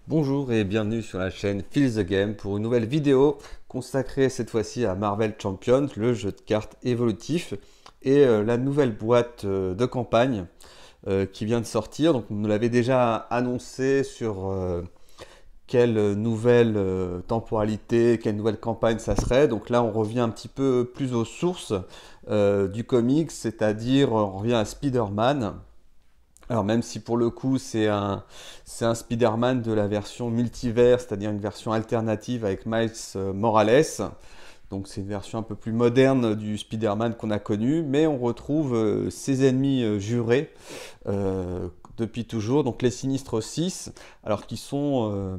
Bonjour et bienvenue sur la chaîne Feel the Game pour une nouvelle vidéo consacrée cette fois-ci à Marvel Champions, le jeu de cartes évolutif et la nouvelle boîte de campagne qui vient de sortir. Donc on nous l'avait déjà annoncé sur quelle nouvelle temporalité, quelle nouvelle campagne ça serait. Donc là on revient un petit peu plus aux sources du comics, c'est-à-dire on revient à Spider-Man. Alors même si pour le coup c'est un Spider-Man de la version multivers, c'est-à-dire une version alternative avec Miles Morales. Donc c'est une version un peu plus moderne du Spider-Man qu'on a connu, mais on retrouve ses ennemis jurés depuis toujours, donc les Sinistres 6, alors qui sont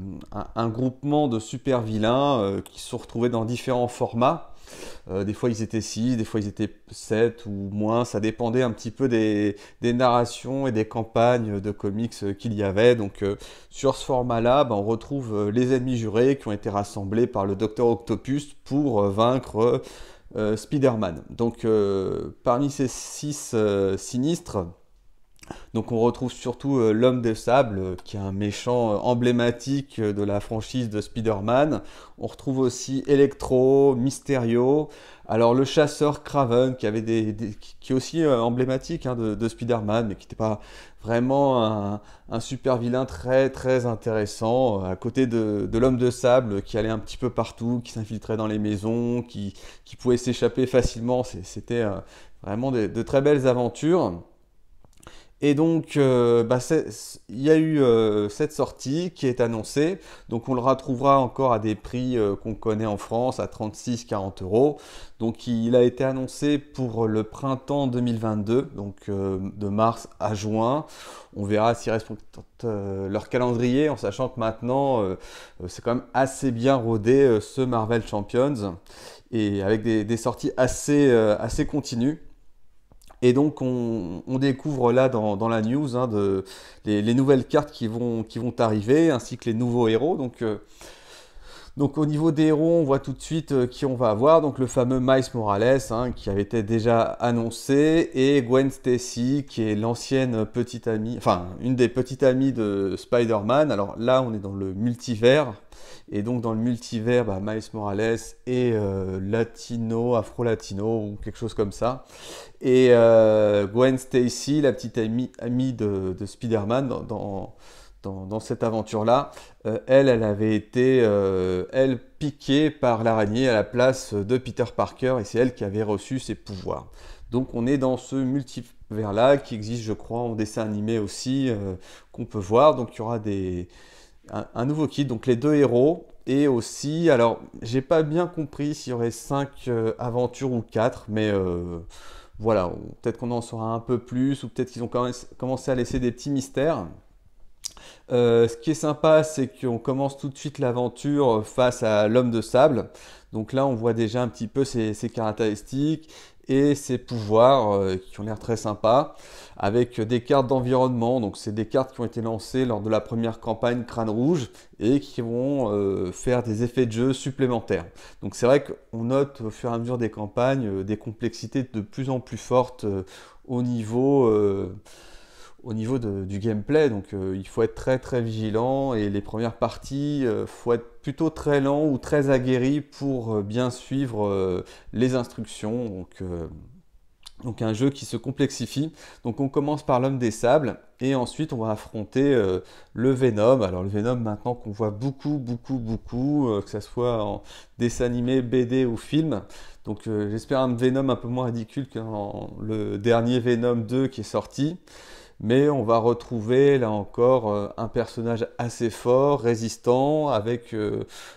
un groupement de super vilains qui se sont retrouvés dans différents formats. Des fois ils étaient 6, des fois ils étaient 7 ou moins, ça dépendait un petit peu des narrations et des campagnes de comics qu'il y avait. Donc sur ce format-là, on retrouve les ennemis jurés qui ont été rassemblés par le Docteur Octopus pour vaincre Spider-Man. Donc parmi ces 6 sinistres, donc on retrouve surtout l'Homme de Sable, qui est un méchant emblématique de la franchise de Spider-Man. On retrouve aussi Electro, Mysterio. Alors le chasseur Kraven, qui est aussi emblématique de Spider-Man, mais qui n'était pas vraiment un super vilain très très intéressant, à côté de l'Homme de Sable, qui allait un petit peu partout, qui s'infiltrait dans les maisons, qui pouvait s'échapper facilement. C'était vraiment de très belles aventures. Et donc, il y a eu cette sortie qui est annoncée. Donc, on le retrouvera encore à des prix qu'on connaît en France, à 36-40 euros. Donc, il a été annoncé pour le printemps 2022, donc de mars à juin. On verra s'ils respectent leur calendrier, en sachant que maintenant, c'est quand même assez bien rodé ce Marvel Champions, et avec des sorties assez continues. Et donc on découvre là dans la news les nouvelles cartes qui vont arriver, ainsi que les nouveaux héros. Donc au niveau des héros, on voit tout de suite qui on va avoir. Donc le fameux Miles Morales, qui avait été déjà annoncé, et Gwen Stacy, qui est l'ancienne petite amie, enfin une des petites amies de Spider-Man. Alors là, on est dans le multivers. Et donc dans le multivers, Miles Morales est latino, afro-latino ou quelque chose comme ça. Et Gwen Stacy, la petite amie de Spider-Man dans cette aventure-là, elle avait été, elle, piquée par l'araignée à la place de Peter Parker, et c'est elle qui avait reçu ses pouvoirs. Donc on est dans ce multivers-là qui existe, je crois, en dessin animé aussi, qu'on peut voir. Donc il y aura un nouveau kit, donc les deux héros. Et aussi, alors, j'ai pas bien compris s'il y aurait 5 aventures ou 4, mais voilà, peut-être qu'on en saura un peu plus, ou peut-être qu'ils ont quand même commencé à laisser des petits mystères. Ce qui est sympa, c'est qu'on commence tout de suite l'aventure face à l'Homme de Sable. Donc là, on voit déjà un petit peu ses caractéristiques et ses pouvoirs qui ont l'air très sympas, avec des cartes d'environnement. Donc c'est des cartes qui ont été lancées lors de la première campagne Crâne Rouge et qui vont faire des effets de jeu supplémentaires. Donc c'est vrai qu'on note au fur et à mesure des campagnes des complexités de plus en plus fortes au niveau... au niveau du gameplay. Donc il faut être très très vigilant, et les premières parties, faut être plutôt très lent ou très aguerri pour bien suivre les instructions. Donc un jeu qui se complexifie. Donc on commence par l'Homme des Sables, et ensuite on va affronter le Venom. Alors le Venom maintenant qu'on voit beaucoup, que ce soit en dessin animé, BD ou film. Donc j'espère un Venom un peu moins ridicule que dans le dernier Venom 2 qui est sorti. Mais on va retrouver là encore un personnage assez fort, résistant, avec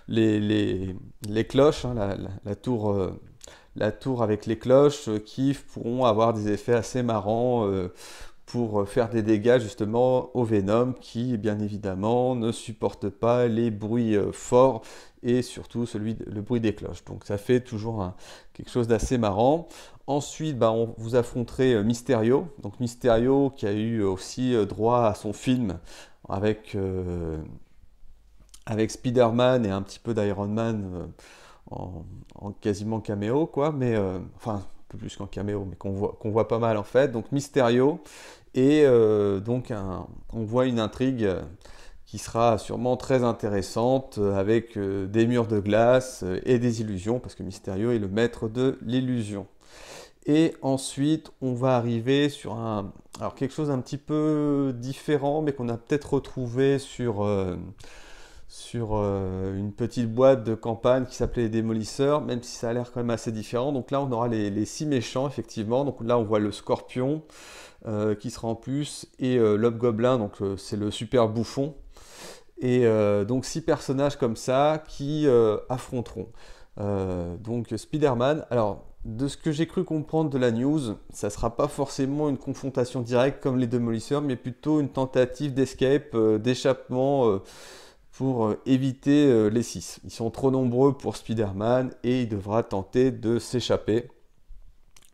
les cloches, la tour avec les cloches qui pourront avoir des effets assez marrants pour faire des dégâts justement au Venom, qui bien évidemment ne supporte pas les bruits forts, et surtout le bruit des cloches. Donc ça fait toujours quelque chose d'assez marrant. Ensuite, vous affronterez Mysterio. Donc Mysterio qui a eu aussi droit à son film avec, avec Spider-Man et un petit peu d'Iron Man en quasiment caméo, quoi. Mais enfin, un peu plus qu'en caméo, mais qu'on voit pas mal en fait. Donc Mysterio, et on voit une intrigue qui sera sûrement très intéressante avec des murs de glace et des illusions, parce que Mysterio est le maître de l'illusion. Et ensuite, on va arriver sur alors quelque chose un petit peu différent, mais qu'on a peut-être retrouvé sur une petite boîte de campagne qui s'appelait les Démolisseurs, même si ça a l'air quand même assez différent. Donc là, on aura les 6 méchants, effectivement. Donc là, on voit le Scorpion qui sera en plus, et l'Hobgoblin, donc c'est le super bouffon. Et donc 6 personnages comme ça qui affronteront. Donc Spider-Man, alors de ce que j'ai cru comprendre de la news, ça ne sera pas forcément une confrontation directe comme les Démolisseurs, mais plutôt une tentative d'escape, d'échappement pour éviter les 6. Ils sont trop nombreux pour Spider-Man et il devra tenter de s'échapper.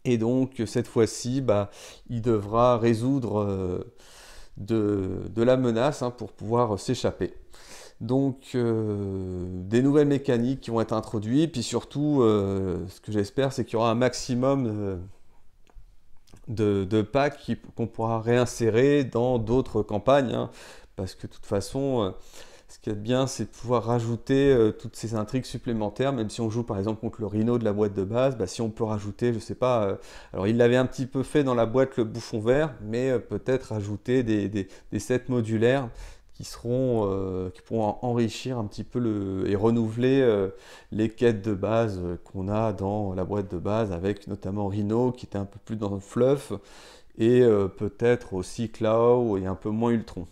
Et donc cette fois-ci, il devra résoudre de la menace pour pouvoir s'échapper. Donc des nouvelles mécaniques qui vont être introduites, puis surtout ce que j'espère c'est qu'il y aura un maximum de packs qu'on pourra réinsérer dans d'autres campagnes, parce que de toute façon ce qui est bien c'est de pouvoir rajouter toutes ces intrigues supplémentaires, même si on joue par exemple contre le Rhino de la boîte de base, si on peut rajouter, je sais pas, alors il l'avait un petit peu fait dans la boîte le bouffon vert, mais peut-être rajouter des sets modulaires qui pourront enrichir un petit peu et renouveler les quêtes de base qu'on a dans la boîte de base, avec notamment Rhino qui était un peu plus dans le fluff, et peut-être aussi Klaw et un peu moins Ultron.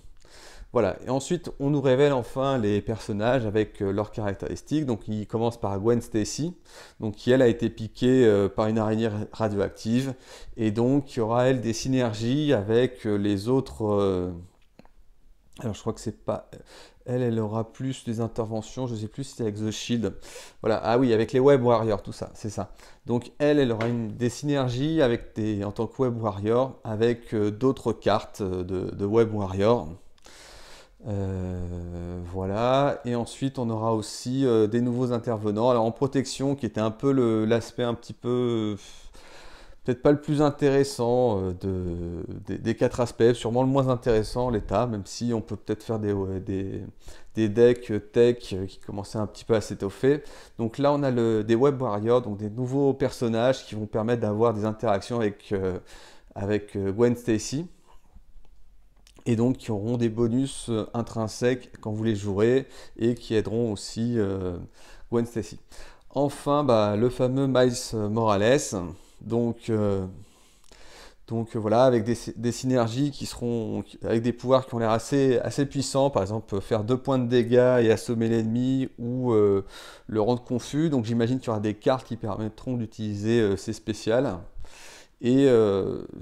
Voilà, et ensuite on nous révèle enfin les personnages avec leurs caractéristiques. Donc il commence par Gwen Stacy, donc qui elle a été piquée par une araignée radioactive, et donc il y aura elle des synergies avec les autres. Alors je crois que c'est pas... Elle aura plus des interventions, je ne sais plus si c'est avec The Shield. Voilà, ah oui, avec les Web Warriors, tout ça, c'est ça. Donc elle aura des synergies en tant que Web Warrior avec d'autres cartes de Web Warrior. Voilà, et ensuite on aura aussi des nouveaux intervenants. Alors en protection, qui était un peu l'aspect un petit peu... peut-être pas le plus intéressant des 4 aspects, sûrement le moins intéressant l'état, même si on peut peut-être faire des decks tech qui commençaient un petit peu à s'étoffer. Donc là on a des Web Warriors, donc des nouveaux personnages qui vont permettre d'avoir des interactions avec Gwen Stacy, et donc qui auront des bonus intrinsèques quand vous les jouerez, et qui aideront aussi Gwen Stacy. Enfin, le fameux Miles Morales. Donc voilà, avec des synergies qui seront avec des pouvoirs qui ont l'air assez puissants, par exemple faire 2 points de dégâts et assommer l'ennemi, ou le rendre confus. Donc j'imagine qu'il y aura des cartes qui permettront d'utiliser ces spéciales, et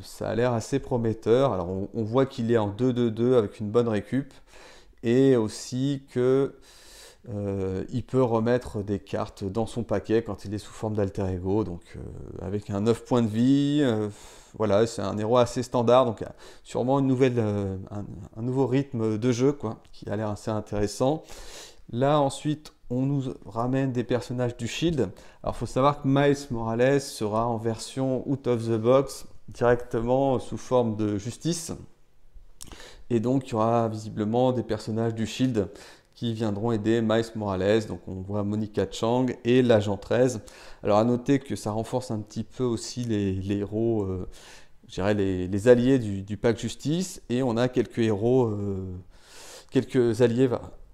ça a l'air assez prometteur. Alors on voit qu'il est en 2-2-2 avec une bonne récup, et aussi que il peut remettre des cartes dans son paquet quand il est sous forme d'alter ego, donc avec un 9 points de vie. Voilà, c'est un héros assez standard, donc sûrement un nouveau rythme de jeu, qui a l'air assez intéressant. Là ensuite on nous ramène des personnages du Shield. Alors il faut savoir que Miles Morales sera en version out of the box, directement sous forme de justice, et donc il y aura visiblement des personnages du Shield qui viendront aider Miles Morales. Donc on voit Monica Chang et l'agent 13. Alors à noter que ça renforce un petit peu aussi les héros, je dirais les alliés du pack Justice, et on a quelques héros, quelques alliés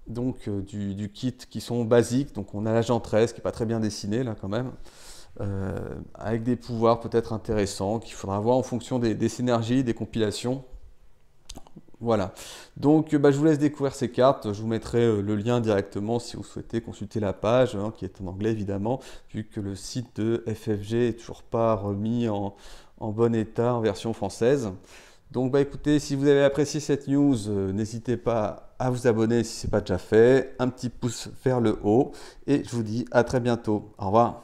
donc du kit qui sont basiques. Donc on a l'agent 13 qui n'est pas très bien dessiné là quand même, avec des pouvoirs peut-être intéressants qu'il faudra voir en fonction des synergies, des compilations. Voilà, donc je vous laisse découvrir ces cartes. Je vous mettrai le lien directement si vous souhaitez consulter la page, qui est en anglais évidemment, vu que le site de FFG est toujours pas remis en bon état en version française. Donc écoutez, si vous avez apprécié cette news, n'hésitez pas à vous abonner si ce n'est pas déjà fait, un petit pouce vers le haut, et je vous dis à très bientôt. Au revoir.